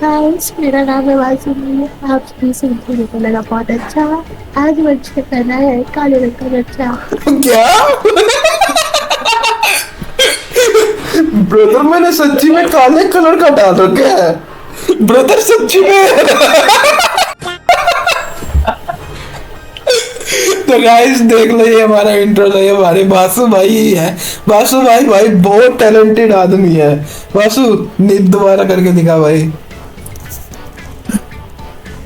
Guys मेरा नाम है वासुदेव। आप सभी सुनते हुए लगा बहुत अच्छा। आज मुझे करना है काले रंग का नचा। क्या ब्रदर, मैंने सच्ची में काले कलर का डाल रखा है ब्रदर, सच्ची में। तो गाइस देख लो, ये हमारा इंट्रो था, ये हमारे बासु भाई ही है। बासु भाई बहुत टैलेंटेड आदमी है। बासु दोबारा करके दिखा भाई।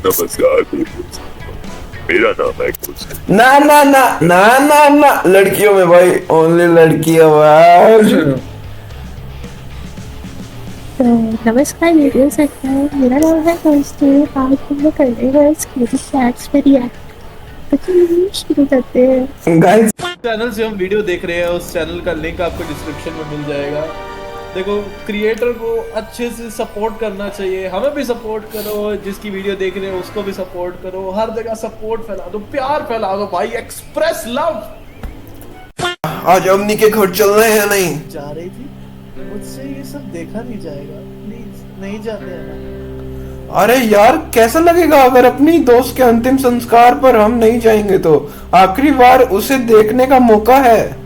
नमस्कार दोस्तों, मेरा नाम है कुछ। ना ना ना ना ना ना, लड़कियों में भाई ओनली लड़की आवाज। तो नमस्कार वीडियो सरकार, मेरा नाम है दोस्तों। आज हम लोग कर रहे हैं स्कूटी चैट्स पर रिएक्ट। तो चलिए शुरू करते हैं। गाइस चैनल से हम वीडियो देख रहे हैं, उस चैनल का लिंक आपको डिस्क्रिप्शन में मिल जाएगा। देखो, क्रिएटर को अच्छे से सपोर्ट करना चाहिए, हमें भी सपोर्ट करो, जिसकी वीडियो देख रहे हो उसको भी सपोर्ट करो, हर जगह सपोर्ट फैला दो, प्यार फैला दो भाई, एक्सप्रेस लव। आज अमनी के घर चल रहे हैं नहीं? जा रही थी, मुझसे ये सब देखा नहीं जाएगा, प्लीज नहीं जाने आना। अरे यार, कैसा लगेगा अगर अपनी दोस्त के अंतिम संस्कार पर हम नहीं जाएंगे? तो आखिरी बार उसे देखने का मौका है।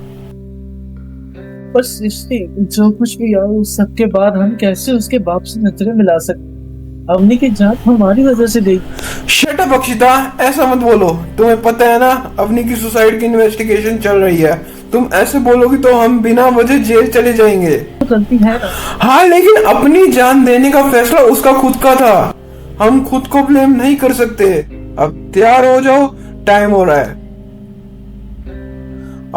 पर सृष्टि, जो कुछ भी यार, उस सब के बाद हम कैसे उसके बाप से नजरें मिला सकते? अवनी की जान हमारी वजह से गई। शट अप अक्षिता, ऐसा मत बोलो। तुम्हें पता है ना, अवनी की सुसाइड की इन्वेस्टिगेशन चल रही है। तुम ऐसे बोलोगी तो हम बिना वजह जेल चले जाएंगे। तो गलती है ना। हाँ, लेकिन अपनी जान देने का फैसला उसका खुद का था। हम खुद को ब्लेम नहीं कर सकते। अब तैयार हो जाओ, टाइम हो रहा है।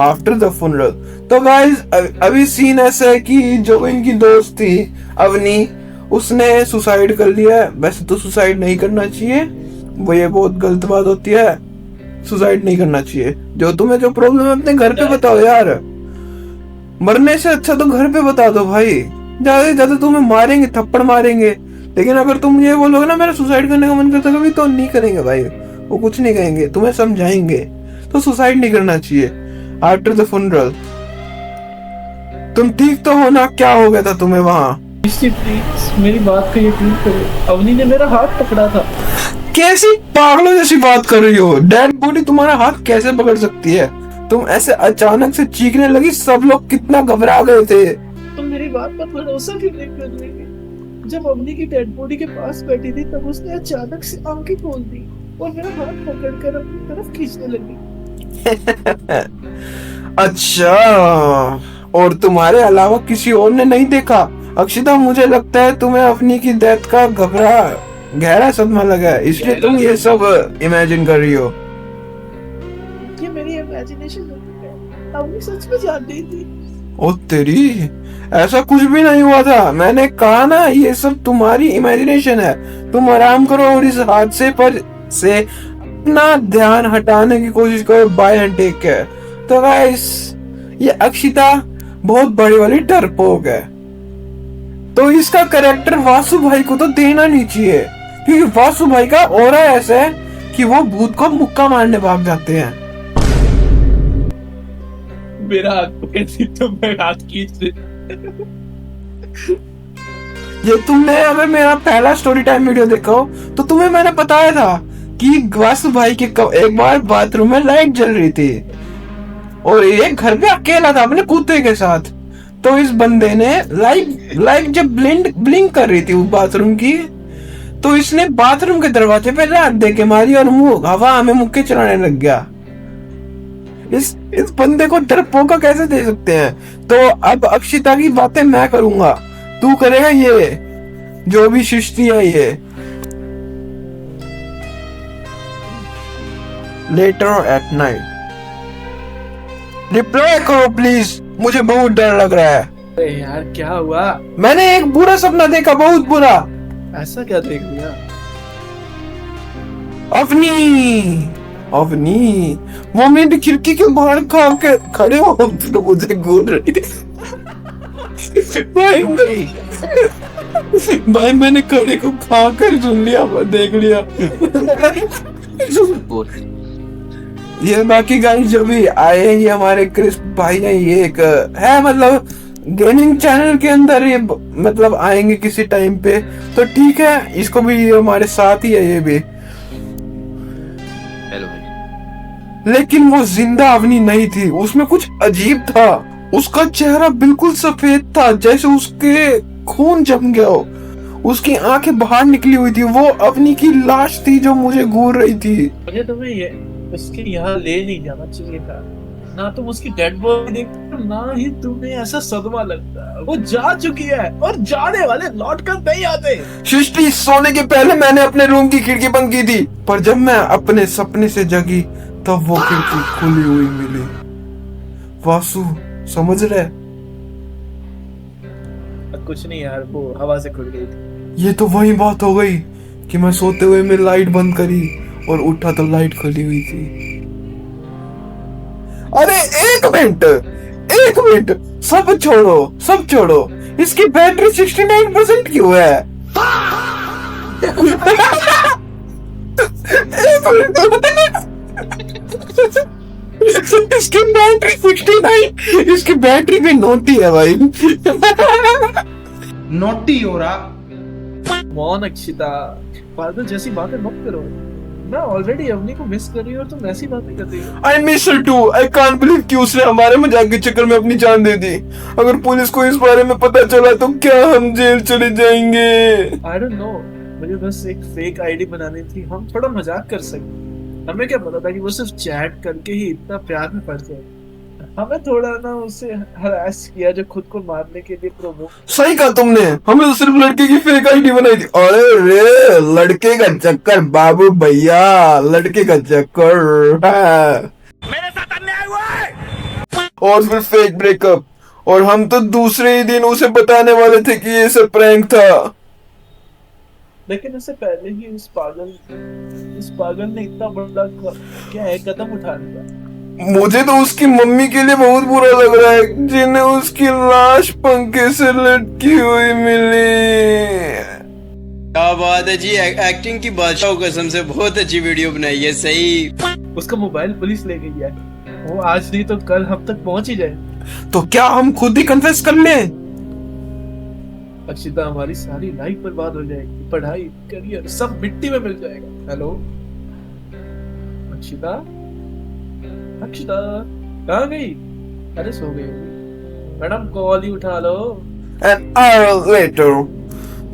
After the funeral. तो गाइस, अभी सीन ऐसा है कि जो इनकी दोस्त थी अवनी, उसने सुसाइड कर लिया है। वैसे तो सुसाइड नहीं करना चाहिए, वो ये बहुत गलत बात होती है। सुसाइड नहीं करना चाहिए। जो तुम्हें जो प्रॉब्लम है अपने घर पे बताओ यार। मरने से अच्छा तो घर पे बता दो भाई। ज्यादा से ज्यादा तुम्हें मारेंगे, थप्पड़ मारेंगे। लेकिन अगर तुम ये बोलोगे ना मेरा सुसाइड करने का मन करता कभी, तो नहीं करेंगे भाई। वो कुछ नहीं कहेंगे, तुम्हें समझाएंगे। तो सुसाइड नहीं करना चाहिए। After the funeral. तुम ठीक तो हो ना? क्या हो गया था तुम्हें वहाँ? प्लीज मेरी बात को यकीन करो, अवनी ने मेरा हाथ पकड़ा था। कैसी पागलों जैसी बात कर रही हो? डेड बॉडी तुम्हारा हाथ कैसे पकड़ सकती है? तुम ऐसे अचानक से चीखने लगी, सब लोग कितना घबरा गए थे। तुम मेरी बात पर भरोसा क्यों नहीं कर रही? जब अवनी की डेड बॉडी के पास बैठी थी, तब उसने अचानक से आंखें खोल दी और मेरा हाथ पकड़कर अपनी तरफ खींचने लगी। अच्छा, और तुम्हारे अलावा किसी और ने नहीं देखा? अक्षिता, मुझे लगता है तुम्हें अपनी की डेथ का गहरा सदमा लगा है, इसलिए तुम ये सब इमेजिन कर रही हो। ये मेरी इमेजिनेशन है, अवनी सच में जान रही थी। ओ तेरी, ऐसा कुछ भी नहीं हुआ था। मैंने कहा ना, ये सब तुम्हारी इमेजिनेशन है। तुम आराम करो और इस हादसे पर से अपना ध्यान हटाने की कोशिश करो। Bye and take care. तो गाइस, ये अक्षिता बहुत बड़ी वाली डरपोक है, तो इसका कैरेक्टर वासु भाई को तो देना नहीं चाहिए, क्योंकि वासु भाई का ऑरा ऐसा है कि वो भूत को मुक्का मारने भाग जाते हैं। मेरा हाथ पकड़ती तो मैं हाथ खींच रही। ये तुमने अगर मेरा पहला स्टोरी टाइम वीडियो देखा हो तो तुम्हें मैंने बताया था कि वासु भाई के एक बार बाथरूम में लाइट जल रही थी और ये घर पे अकेला था अपने कुत्ते के साथ। तो इस बंदे ने लाइट जब ब्लिंक कर रही थी वो बाथरूम की, तो इसने बाथरूम के दरवाजे पे लात दे के मारी और मुंह हवा में मुक्के चलाने लग गया। इस बंदे को डरपोका कैसे दे सकते हैं? तो अब अक्षिता की बातें मैं करूंगा, तू करेगा ये जो भी सृष्टि है। ये लेटर एट नाइट। रिप्लाई करो प्लीज, मुझे बहुत डर लग रहा है। अरे यार, क्या हुआ? मैंने एक बुरा सपना देखा, बहुत बुरा। ऐसा क्या देख लिया? अवनी वो मेरी खिड़की के बाहर खड़े हो तो मुझे घूर रही थी। भाई मैंने खड़े को खा कर सुन लिया, देख लिया। ये बाकी गाइस जो भी आए, ये हमारे क्रिस्प भाई है। ये एक है, मतलब गेमिंग चैनल के अंदर ये मतलब आएंगे किसी टाइम पे तो ठीक है, इसको भी ये हमारे साथ ही है ये भी। हेलो भाई। लेकिन वो जिंदा अवनी नहीं थी, उसमें कुछ अजीब था। उसका चेहरा बिल्कुल सफेद था, जैसे उसके खून जम गया हो। उसकी आंखें बाहर निकली हुई थी। वो अवनी की लाश थी जो मुझे घूर रही थी। मुझे तुम्हें ये उसके यहाँ ले नहीं जाना चाहिए था। ना तुम उसकी डेड बॉडी देखते हो, ना ही तुम्हें ऐसा सदमा लगता। वो जा चुकी है और जाने वाले लौट कर नहीं आते। सृष्टि, सोने के पहले मैंने अपने रूम की खिड़की बंद की थी, पर जब मैं अपने सपने से जगी तब वो खिड़की खुली हुई मिली। वासु, समझ रहे? कुछ नहीं यार, वो हवा से खुल गई थी। ये तो वही बात हो गई कि मैं सोते हुए मैं लाइट बंद करी और उठा तो लाइट खुली हुई थी। अरे एक मिनट, सब छोड़ो, इसकी बैटरी 69% क्यों है? एक मिनट। इसकी बैटरी 69, इसकी बैटरी भी नोटी है भाई। नोटी हो रहा। मौन अक्षिता, फालतू जैसी बातें मत करो। मैं ऑलरेडी अवनी को मिस कर रही हूँ और तुम ऐसी बातें कर रही हो। I miss her too. I can't believe कि उसने हमारे मजाक के चक्कर में अपनी जान दे दी। अगर पुलिस को इस बारे में पता चला तो क्या हम जेल चले जाएंगे? I don't know. मुझे बस एक फेक आईडी बनानी थी, हम थोड़ा मजाक कर सकते। हमें क्या पता था कि वो सिर्फ चैट करके ही इतना प्यार में पड़ जाए। हमें थोड़ा ना उसे हरास किया जो खुद को मारने के लिए प्रोवोक। सही कहा तुमने, हमने तो सिर्फ लड़के की फेक आईडी बनाई थी। अरे रे, लड़के का चक्कर बाबू भैया, लड़के का चक्कर मेरे साथ अन्याय हुआ है। और फिर फेक ब्रेकअप। और हम तो दूसरे ही दिन उसे बताने वाले थे कि ये सब प्रैंक था। लेकिन उससे पहले ही उस पागल ने इतना बड़ा क्या है कदम उठा लिया। मुझे तो उसकी मम्मी के लिए बहुत बुरा लग रहा है, जिन्हें उसकी लाश पंखे से लटकी हुई मिली। क्या बात है जी, एक्टिंग की बादशाह, कसम से बहुत अच्छी वीडियो बनाई है। सही। उसका मोबाइल पुलिस ले गई है, वो आज नहीं तो कल हम तक पहुंच ही जाए। तो क्या हम खुद ही कन्फेस कर लें? अक्षिता, हमारी सारी लाइफ बर्बाद हो जाएगी, पढ़ाई, करियर सब मिट्टी में मिल जाएगा। हेलो अक्षिता, अक्षिता कहाँ गई? अरे सो गई होगी। मैडम कॉल ही उठा लो। An hour later,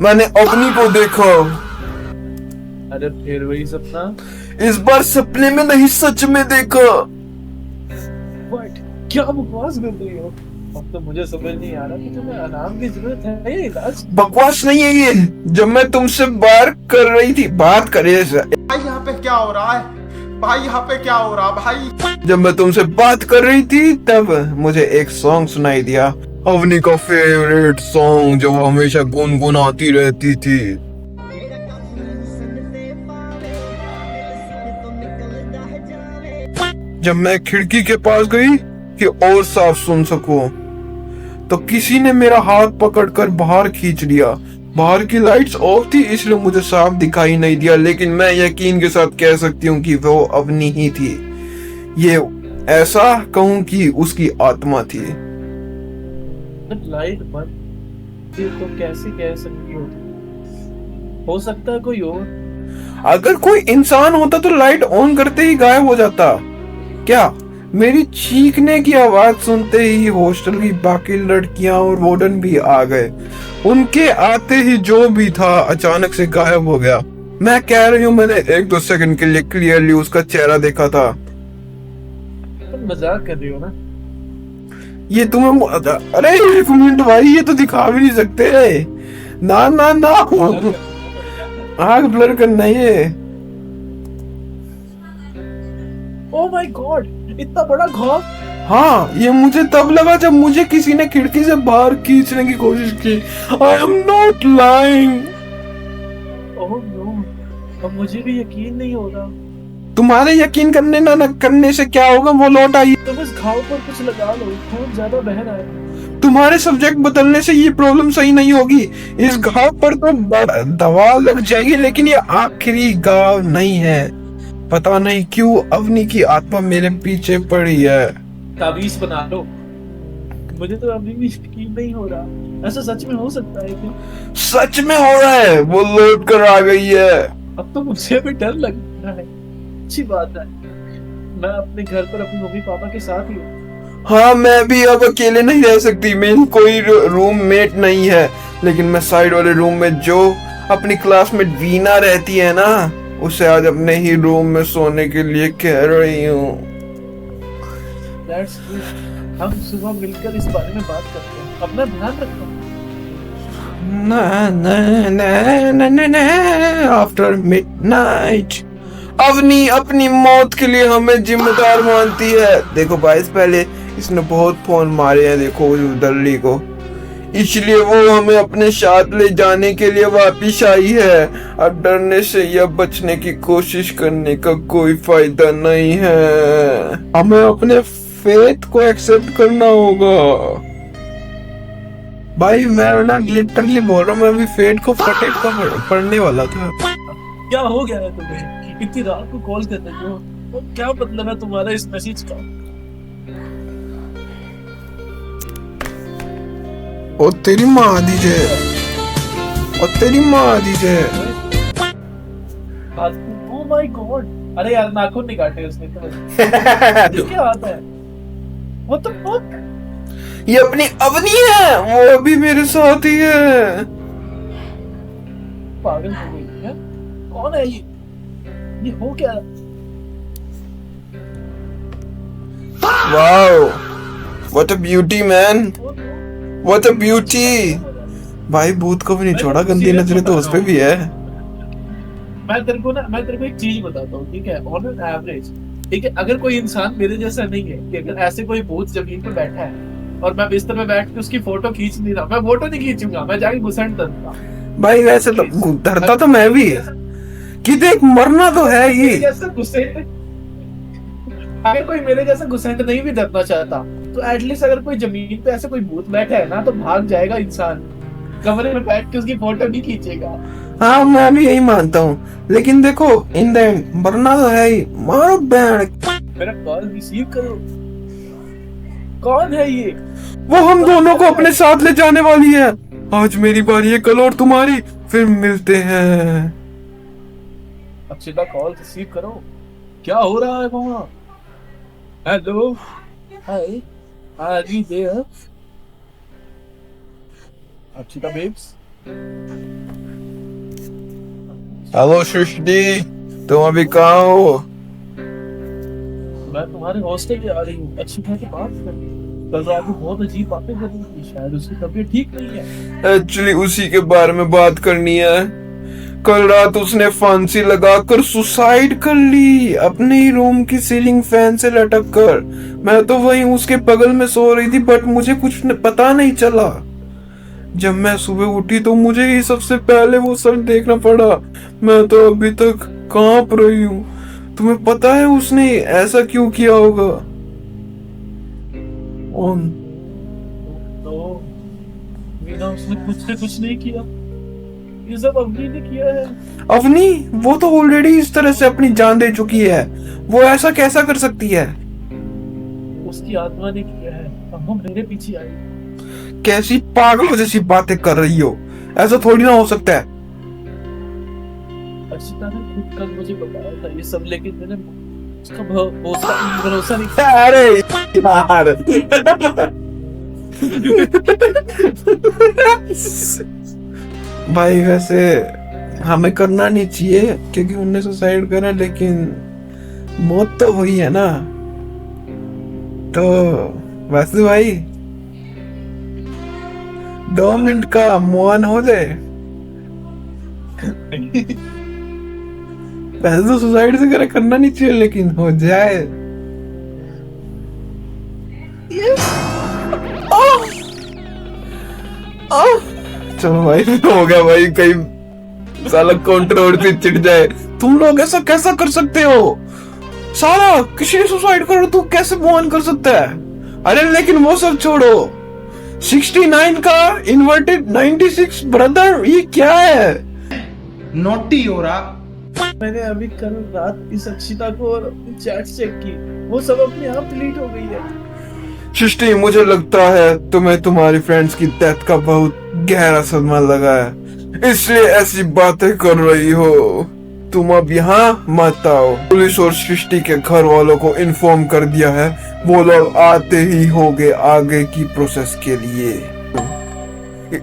मैंने अग्नि को देखा। अरे फिर वही सपना? इस बार सपने में नहीं, सच में देखा। What? क्या बकवास कर रही हो? अब तो मुझे समझ नहीं आ रहा कि तुम्हें आराम की जरूरत है या इलाज। बकवास नहीं है ये। जब मैं तुमसे बात कर रही थी, बात करे भाई यहाँ पे क्या हो रहा है? भाई यहाँ पे क्या हो रहा भाई? जब मैं तुमसे बात कर रही थी तब मुझे एक सॉन्ग सुनाई दिया, अवनी का फेवरेट सॉन्ग जो वो हमेशा गुनगुनाती रहती थी। जब मैं खिड़की के पास गई कि और साफ सुन सकूं, तो किसी ने मेरा हाथ पकड़कर बाहर खींच लिया। बाहर की लाइट्स ऑफ थी इसलिए मुझे साफ दिखाई नहीं दिया, लेकिन मैं यकीन के साथ कह सकती हूँ कि वो अवनी ही थी। ये ऐसा कहूँ कि उसकी आत्मा थी। लाइट बंद थी तो कैसे कह सकती हो सकता है कोई और। अगर कोई इंसान होता तो लाइट ऑन करते ही गायब हो जाता क्या? मेरी चीखने की आवाज सुनते ही हॉस्टल की बाकी लड़कियां और वार्डन भी आ गए। उनके आते ही जो भी था अचानक से गायब हो गया। मैं कह रही हूँ, मैंने 1-2 सेकंड के लिए क्लियरली उसका चेहरा देखा था। तुम मजाक कर रही हो ना? ये तुम्हें अरे 1 मिनट भाई, ये तो दिखा भी नहीं सकते। ना ना ना, आग ब्लर करना है। ओह माय गॉड, इतना बड़ा घाव। हाँ, ये मुझे तब लगा जब मुझे किसी ने खिड़की से बाहर खींचने की कोशिश की। I am not lying. Oh no, अब मुझे भी यकीन नहीं हो रहा। तुम्हारे यकीन करने ना करने से क्या होगा, वो लौट आई। तुम इस घाव पर कुछ लगा लो, खून ज्यादा बह रहा है। तुम्हारे सब्जेक्ट बदलने से ये प्रॉब्लम सही नहीं होगी। इस घाव पर तो दवा लग जाएगी, लेकिन ये आखिरी घाव नहीं है। पता नहीं क्यों अवनी की आत्मा मेरे पीछे पड़ी है। तावीज बना लो। मुझे तो अभी भी यकीन नहीं हो रहा, ऐसा सच में हो सकता है क्या? सच में हो रहा है, वो लौट कर आ गई है। अब तो मुझे भी डर लग रहा है। अच्छी बात है, मैं अपने घर पर अपनी मम्मी पापा के साथ ही हूँ। हाँ, मैं भी अब अकेले नहीं रह सकती, मेरी कोई रूममेट नहीं है, लेकिन मैं साइड वाले रूम में जो अपनी क्लासमेट वीना रहती है ना, उसे आज अपने ही रूम में सोने के लिए कह रही हूँ। That's good. हम सुबह मिलकर इस बारे में बात करते हैं। अपना ध्यान रखना। ना ना ना ना ना ना आफ्टर मिडनाइट। अवनी अपनी मौत के लिए हमें जिम्मेदार मानती है। देखो भाई, पहले इसने बहुत फोन मारे हैं, देखो उस दल्ली को, इसलिए वो हमें अपने साथ ले जाने के लिए वापिस आई है। अब डरने से या बचने की कोशिश करने का कोई फायदा नहीं है, हमें अपने फेथ को एक्सेप्ट करना होगा। भाई मैं ना लिटरली बोल रहा हूँ, मैं अभी फेथ को फटेट का पढ़ने वाला था। क्या हो गया है तुम्हें? इतनी रात को कॉल कर रहे हो? और क्या मतलब है तुम्हारा इस मैसेज का? और तेरी माँ दी जय, और तेरी माँ दी जय। ओह माय गॉड, अरे यार नाखून नहीं काटे उसने तो। क्या आता है? What the fuck? ये अपनी अवनी है, वो अभी मेरे साथ ही है। पागल हो गई है? कौन है ये हो क्या? Wow, what a beauty man, what a beauty. भाई भूत को भी नहीं छोड़ा, गंदी नजरें तो उस पे भी है। मैं तेरे को एक चीज बताता हूँ, ठीक है? ऑन एन एवरेज, ठीक है, अगर कोई इंसान मेरे जैसा नहीं है, कि अगर ऐसे कोई भूत जमीन पर बैठा है और मैं बिस्तर में बैठ के उसकी फोटो खींच नहीं रहा, मैं फोटो नहीं खींचूंगा, मैं जाके घुसंड दूंगा। भाई वैसे तो डरता तो मैं भी कि देख, मरना तो है ही। अगर कोई मेरे जैसा घुसंड नहीं भी डरना चाहता, तो एटलीस्ट अगर कोई जमीन पे ऐसे कोई भूत बैठा है ना, तो भाग जाएगा इंसान, कमरे में बैठ के उसकी फोटो नहीं खींचेगा। हाँ, मैं भी यही मानता हूँ, लेकिन देखो इन द एंड मरना तो है ही। मारो बैंड। मेरा कॉल रिसीव करो। कौन है ये? वो हम दोनों को अपने साथ ले जाने वाली है। आज मेरी बारी है, कल और तुम्हारी, फिर मिलते हैं। अक्षिता कॉल रिसीव करो। क्या हो रहा है वहाँ? Hello, hi, are you there? Akshita babes. Hello Srishti, तुम अभी कहाँ हो? मैं तुम्हारे हॉस्टल पे आ रही हूँ अक्षिता से बात करने। कल रात को बहुत अजीब बातें कर रही थी, शायद उसकी तबीयत ठीक नहीं है। एक्चुअली उसी के बारे में बात करनी है। कल रात उसने फांसी लगाकर सुसाइड कर ली, अपने ही रूम की सीलिंग फैन से लटक कर। मैं तो वहीं उसके बगल में सो रही थी, बट मुझे कुछ पता नहीं चला। जब मैं सुबह उठी तो मुझे ही सबसे पहले वो सर देखना पड़ा। मैं तो अभी तक कांप रही हूँ। तुम्हें पता है उसने ऐसा क्यों किया होगा? तो मीना, उसने कुछ से कुछ नहीं किया, ये सब अवनी ने किया है। अवनी? वो तो ऑलरेडी इस तरह से अपनी जान दे चुकी है, वो ऐसा कैसा कर सकती है? उसकी आत्मा ने किया है, अब वो मेरे पीछे आई। कैसी पागलों जैसी बातें कर रही हो, ऐसा थोड़ी ना हो सकता है। अक्षिता ने खुद कल मुझे बताया था ये सब, लेकिन मैंने उसका भरोसा नहीं। अरे यार भाई वैसे हमें करना नहीं चाहिए, क्योंकि उन्होंने सुसाइड करा, लेकिन मौत तो हुई है ना। तो वैसे भाई 2 मिनट का मौन हो जाए। वैसे तो सुसाइड से करना नहीं चाहिए, लेकिन हो जाए। चलो भाई, हो गया भाई, कहीं साला कंट्रोवर्सी चिढ़ जाए। तुम लोग ऐसा कैसा कर सकते हो? साला किसी ने सुसाइड करो, तू कैसे मौन कर सकता है? अरे लेकिन वो सब छोड़ो, 69 का इन्वर्टेड 96 ब्रदर, ये क्या है? नोटी हो रहा। मैंने अभी कल रात इस अक्षिता को और अपनी चैट चेक की, वो सब अपने आप डिलीट हो गई है। सृष्टि, मुझे लगता है तुम्हें तुम्हारी फ्रेंड्स की डेथ का बहुत गहरा सदमा लगा है, इसलिए ऐसी बातें कर रही हो। तुम अब यहाँ मत आओ। पुलिस और सृष्टि के घर वालों को इन्फॉर्म कर दिया है, वो लोग आते ही होंगे आगे की प्रोसेस के लिए।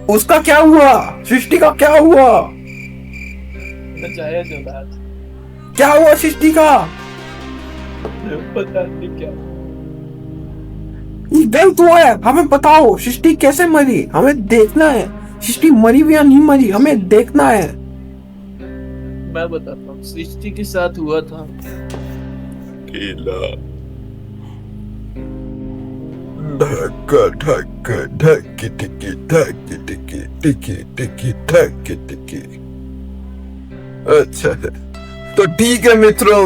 उसका क्या हुआ? सृष्टि का क्या हुआ? बचाया जो बात, क्या हुआ सृष्टि का? पता नहीं क्या। ये गलत हुआ है, हमें बताओ सृष्टि कैसे मरी, हमें देखना है। सृष्टि मरी भी या नहीं मरी, हमें देखना है। मैं बताता हूँ, सृष्टि के साथ हुआ था। ढीला धक्का धक्का धक्की टिकी धक्की टिकी टिकी टिकी धक्की टिकी। अच्छा है, तो ठीक है मित्रों,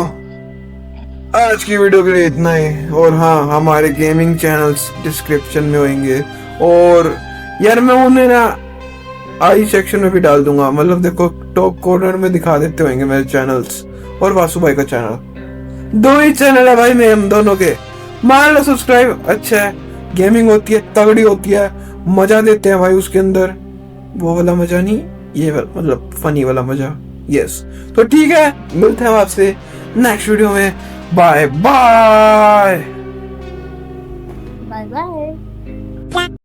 आज की वीडियो के लिए इतना ही। और हाँ, हमारे गेमिंग चैनल्स डिस्क्रिप्शन में होंगे, और यार मैं उन्हें ना आई सेक्शन में भी डाल दूंगा, मतलब देखो टॉप कॉर्नर में दिखा देते होंगे मेरे चैनल्स और वासु भाई का चैनल। 2 ही चैनल है भाई में हम दोनों के, मान लो सब्सक्राइब। अच्छा है, गेमिंग होती है, तगड़ी होती है, मजा देते हैं भाई उसके अंदर, वो वाला मजा नहीं, ये मतलब फनी वाला मजा। यस, तो ठीक है, मिलते हैं आपसे नेक्स्ट वीडियो में। Bye bye bye bye.